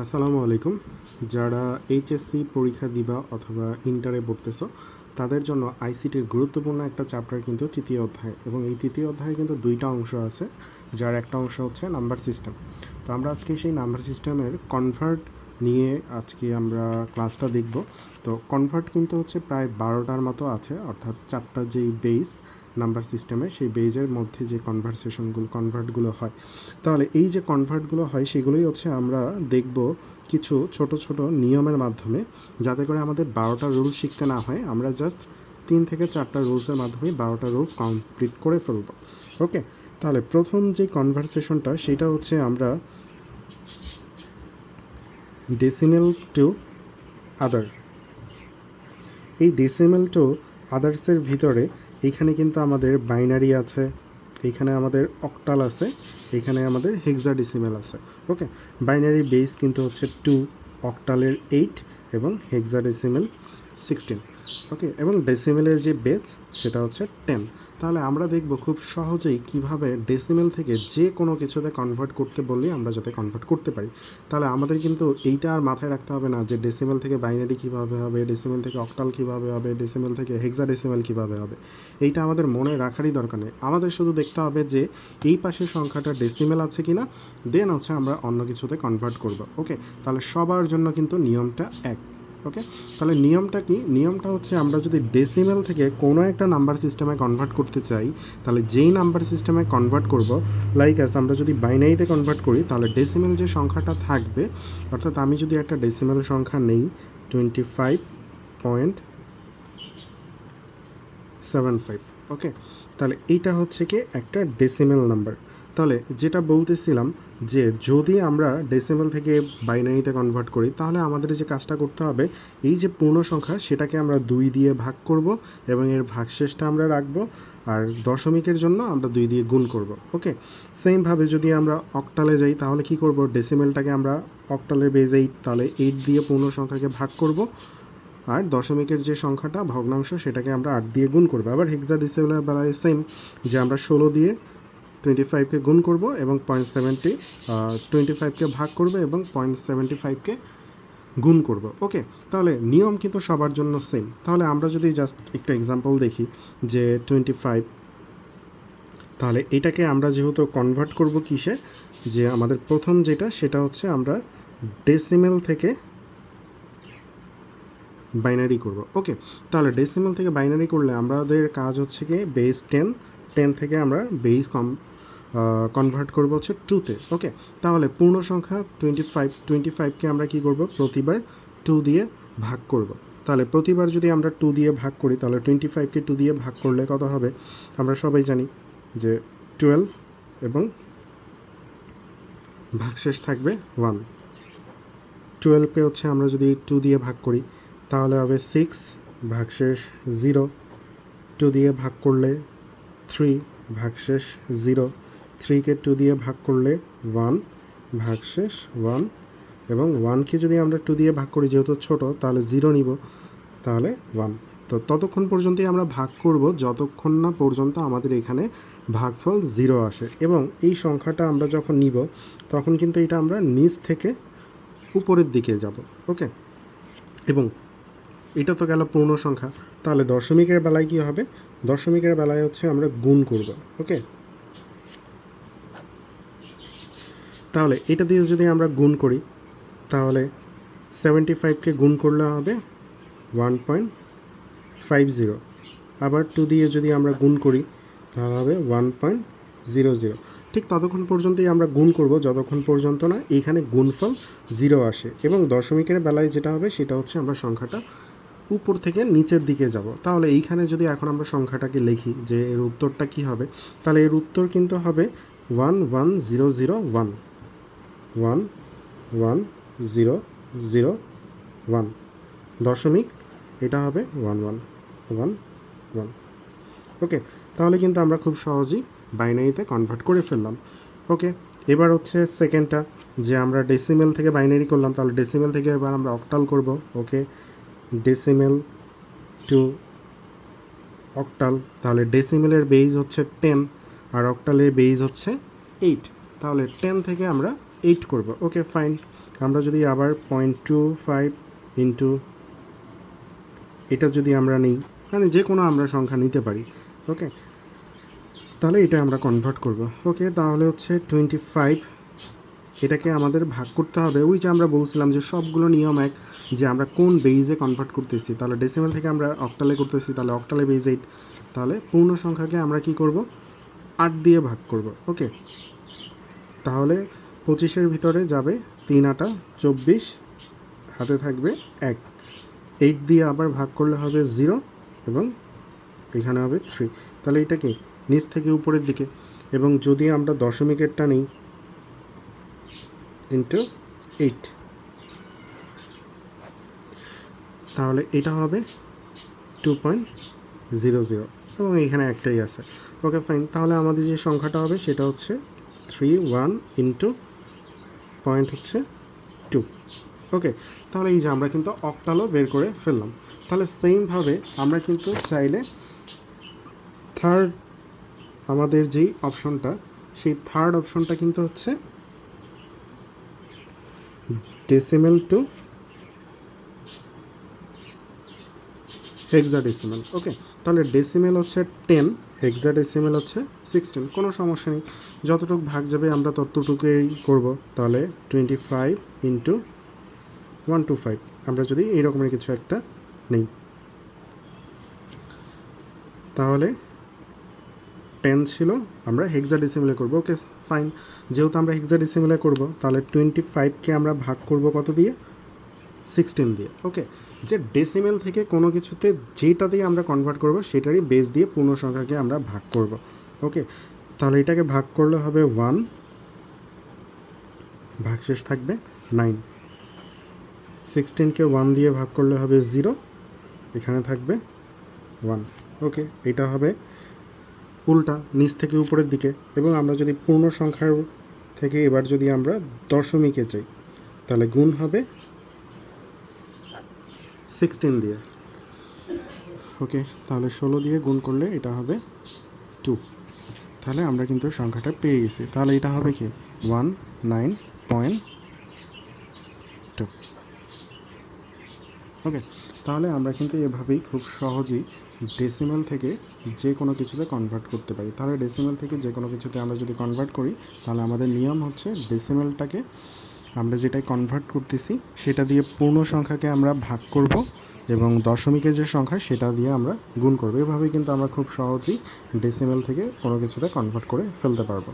আসসালামু আলাইকুম। যারা এইচএসসি পরীক্ষা দিবা অথবা ইন্টারে পড়তেছো তাদের জন্য আইসিটির গুরুত্বপূর্ণ একটা চ্যাপ্টার কিন্তু তৃতীয় অধ্যায়, এবং এই তৃতীয় অধ্যায়ে কিন্তু দুইটা অংশ আছে, যার একটা অংশ হচ্ছে নাম্বার সিস্টেম। তো আমরা আজকে সেই নাম্বার সিস্টেমের কনভার্ট নিয়ে আজকে আমরা ক্লাসটা দেখব। তো কনভার্ট কিন্তু হচ্ছে প্রায় 12টার মতো আছে, অর্থাৎ চারটা যেই বেস নাম্বার সিস্টেমে সেই বেজের মধ্যে যে কনভার্টগুলো হয়, তাহলে এই যে কনভার্টগুলো হয় সেগুলোই হচ্ছে আমরা দেখব কিছু ছোট ছোট নিয়মের মাধ্যমে, যাতে করে আমাদের 12টা রুলস শিখতে না হয়, আমরা জাস্ট 3 থেকে 4টা রুলসের মাধ্যমে 12টা রুলস কমপ্লিট করে ফেলব। ওকে, তাহলে প্রথম যে কনভারসেশনটা সেটা হচ্ছে আমরা ডেসিমেল টু আদার। এই ডেসিমেল টু আদার্সের ভিতরে এইখানে কিন্তু আমাদের বাইনারি আছে, এইখানে আমাদের অক্টাল আছে, এখানে আমাদের হেক্সাডেসিমেল আছে। ওকে, বাইনারি বেস কিন্তু হচ্ছে 2, অক্টালের 8 এবং হেক্সাডেসিমেল 16। ওকে, এবং ডেসিমেলের যে বেস সেটা হচ্ছে 10। তাহলে আমরা দেখব খুব সহজেই কিভাবে ডেসিমেল থেকে যে কোনো কিছুতে কনভার্ট করতে বললে আমরা যাতে কনভার্ট করতে পারি। তাহলে আমাদের কিন্তু এইটা আর মাথায় রাখতে হবে না যে ডেসিমেল থেকে বাইনারি কীভাবে হবে, ডেসিমেল থেকে অক্টাল কীভাবে হবে, ডেসিমেল থেকে হেক্সাডেসিমেল কীভাবে হবে। এইটা আমাদের মনে রাখারই দরকার নেই। আমাদের শুধু দেখতে হবে যে এই পাশের সংখ্যাটা ডেসিমেল আছে কি না, দেন হচ্ছে আমরা অন্য কিছুতে কনভার্ট করব। ওকে, তাহলে সবার জন্য কিন্তু নিয়মটা এক। ওকে, তাহলে নিয়মটা কি? নিয়মটা হচ্ছে আমরা যদি ডেসিমেল থেকে কোনো একটা নাম্বার সিস্টেমে কনভার্ট করতে চাই, তাহলে যেই নাম্বার সিস্টেমে কনভার্ট করব, লাইক অ্যাস আমরা যদি বাইনারিতে কনভার্ট করি, তাহলে ডেসিমেল যে সংখ্যাটা থাকবে, অর্থাৎ আমি যদি একটা ডেসিমেল সংখ্যা নেই 25.75, ওকে, তাহলে এইটা হচ্ছে কি একটা ডেসিমেল নাম্বার। তাহলে যেটা বলতেছিলাম যে যদি আমরা ডেসিমেল থেকে বাইনারিতে কনভার্ট করি, তাহলে আমাদের যে কাজটা করতে হবে, এই যে পূর্ণ সংখ্যা সেটাকে আমরা 2 দিয়ে ভাগ করব এবং এর ভাগশেষটা আমরা রাখবো, আর দশমিকের জন্য আমরা 2 দিয়ে গুণ করব। ওকে, সেমভাবে যদি আমরা অক্টালে যাই, তাহলে কি করব, ডেসিমেলটাকে আমরা অক্টালের বেজ 8, তাহলে 8 দিয়ে পূর্ণ সংখ্যাকে ভাগ করব, আর দশমিকের যে সংখ্যাটা ভগ্নাংশ সেটাকে আমরা 8 দিয়ে গুণ করবো। আবার হেক্সাডেসিমেলের বেলায় সেম, যে আমরা 16 দিয়ে 25কে গুণ করব এবং 25কে ভাগ করবে এবং 0.75কে গুণ করব। ওকে, তাহলে নিয়ম কিন্তু সবার জন্য সেম। তাহলে আমরা যদি জাস্ট একটা এক্সাম্পল দেখি যে 25, তাহলে এটাকে আমরা যেহেতু কনভার্ট করব কিসে, যে আমাদের প্রথম যেটা সেটা হচ্ছে আমরা ডেসিমেল থেকে বাইনারি করব। ওকে, তাহলে ডেসিমেল থেকে বাইনারি করলে আমাদের কাজ হচ্ছে কি, বেস 10 থেকে আমরা বেস কনভার্ট করব হচ্ছে 2তে। ওকে, তাহলে পূর্ণ সংখ্যা 25কে আমরা কি করব, প্রতিবার 2 দিয়ে ভাগ করব। তাহলে প্রতিবার যদি আমরা 2 দিয়ে ভাগ করি, তাহলে 25কে 2 দিয়ে ভাগ করলে কত হবে, আমরা সবাই জানি যে 12, এবং ভাগশেষ থাকবে 1। 12কে হচ্ছে আমরা যদি 2 দিয়ে ভাগ করি, তাহলে হবে 6, ভাগশেষ 0। 2 দিয়ে ভাগ করলে 3, ভাগশেষ 0। 3কে 2 দিয়ে ভাগ করলে 1, ভাগশেষ 1। এবং 1কে যদি আমরা 2 দিয়ে ভাগ করি, যেহেতু ছোট, তাহলে 0 নিব, তাহলে 1। তো ততক্ষণ পর্যন্তই আমরা ভাগ করব যতক্ষণ না পর্যন্ত আমাদের এখানে ভাগফল 0 আসে। এবং এই সংখ্যাটা আমরা যখন নিব, তখন কিন্তু এটা আমরা নিচ থেকে উপরের দিকে যাব। ওকে, এবং এটা তো গেল পূর্ণ সংখ্যা। তাহলে দশমিকের বেলায় কী হবে, দশমিকের বেলায় হচ্ছে আমরা গুণ করব। ওকে, তাহলে এটা দিয়ে যদি আমরা গুণ করি, তাহলে 75কে গুণ করলে হবে 1.50। আবার 2 দিয়ে যদি আমরা গুণ করি, তাহলে হবে 1.00। ঠিক ততক্ষণ পর্যন্তই আমরা গুণ করব যতক্ষণ পর্যন্ত না এইখানে গুণফল 0 আসে। এবং দশমিকের বেলায় যেটা হবে সেটা হচ্ছে আমরা সংখ্যাটা উপর থেকে নিচের দিকে যাব। তাহলে এইখানে যদি এখন আমরা সংখ্যাটাকে লিখি যে এর উত্তরটা কি হবে, তাহলে এর উত্তর কিন্তু হবে 11001, 11001 দশমিক, এটা হবে 1111। ওকে, তাহলে কিন্তু আমরা খুব সহজেই বাইনারিতে কনভার্ট করে ফেললাম। ওকে, এবার হচ্ছে সেকেন্ডটা, যে আমরা ডেসিমেল থেকে বাইনারি করলাম, তাহলে ডেসিমেল থেকে এবার আমরা অক্টাল করব। ওকে, ডেসিমেল টু অক্টাল, তাহলে ডেসিমেলের বেজ হচ্ছে 10 আর অক্টালের বেজ হচ্ছে 8। তাহলে 10 থেকে আমরা 8 করব। Okay fine. আমরা যদি আবার 0.25 ইন্টু এটা যদি আমরা নিই, মানে যে কোনো আমরা সংখ্যা নিতে পারি, ওকে, তাহলে এটা আমরা কনভার্ট করব। ওকে, তাহলে হচ্ছে 25, এটাকে আমাদের ভাগ করতে হবে। ওই যে আমরা বলছিলাম যে সবগুলো নিয়ম এক, যে আমরা কোন বেইজে কনভার্ট করতেছি। তাহলে ডেসিমেল থেকে আমরা অক্টালে করতেছি, তাহলে অক্টালে বেইজ 8, তাহলে পূর্ণ সংখ্যাকে আমরা কি করব, 8 দিয়ে ভাগ করব। ওকে, তাহলে 25-এর ভিতরে যাবে 3 8 24, হাতে থাকবে 1, 8 দিয়ে আবার ভাগ করলে হবে 0 এবং এখানে হবে 3। তাহলে এটা কি নিচ থেকে উপরের দিকে, এবং যদি আমরা দশমিকেরটা নিই ইন্টু 8, তাহলে এটা হবে 2.00 এবং এইখানে একটাই আছে। Okay fine. তাহলে আমাদের যে সংখ্যাটা হবে সেটা হচ্ছে 31 ইন্টু পয়েন্ট হচ্ছে 2। ওকে, তাহলে এই যে আমরা কিন্তু অক্টালও বের করে ফেললাম। তাহলে সেমভাবে আমরা কিন্তু চাইলে থার্ড আমাদের যেই অপশনটা, সেই থার্ড অপশনটা কিন্তু হচ্ছে ডেসিমেল টু হেক্সাডেসিমেল। ওকে, তাহলে ডেসিমেল হচ্ছে 10, হেক্সাডেসিমেল হচ্ছে 16, কোনো সমস্যা নেই, যতটুকু ভাগ যাবে আমরা ততটুকুই করব। তাহলে 25 ইন্টু 125, আমরা যদি এইরকমের কিছু একটা নেই, তাহলে 10 ছিল, আমরা হেক্সাডেসিমেলে করব। ওকে ফাইন, যেহেতু আমরা হেক্সাডেসিমেলে করব, তাহলে 25কে আমরা ভাগ করব কত দিয়ে, 16 দিয়ে। ওকে, যে ডেসিমেল থেকে কোনো কিছুতে যেটা দিয়ে আমরা কনভার্ট করব সেটারই বেস দিয়ে পূর্ণ সংখ্যাকে আমরা ভাগ করব। ওকে, তাহলে এটাকে ভাগ করলে হবে 1, ভাগশেষ থাকবে 9, 16কে 1 দিয়ে ভাগ করলে হবে 0, এখানে থাকবে 1। ওকে, এটা হবে উল্টা নিচ থেকে উপরের দিকে, এবং আমরা যদি পূর্ণ সংখ্যার থেকে এবার যদি আমরা দশমিকে যাই, তাহলে গুণ হবে 16 দিয়ে। ওকে, তাহলে 16 দিয়ে গুণ করলে এটা হবে 2। তাহলে আমরা কিন্তু সংখ্যাটা পেয়ে গেছি। তাহলে এটা হবে কি 19.2। ওকে, তাহলে আমরা কিন্তু এভাবেই খুব সহজেই ডেসিমেল থেকে যে কোনো কিছুতে কনভার্ট করতে পারি। তাহলে ডেসিমেল থেকে যে কোনো কিছুতে আমরা যদি কনভার্ট করি, তাহলে আমাদের নিয়ম হচ্ছে ডেসিমেলটাকে আমরা যেটাই কনভার্ট করতেছি সেটা দিয়ে পূর্ণ সংখ্যাকে আমরা ভাগ করব, এবং দশমিকের যে সংখ্যা সেটা দিয়ে আমরা গুণ করব। এভাবেই কিন্তু আমরা খুব সহজেই ডেসিমেল থেকে কোনো কিছুতে কনভার্ট করে ফেলতে পারবো।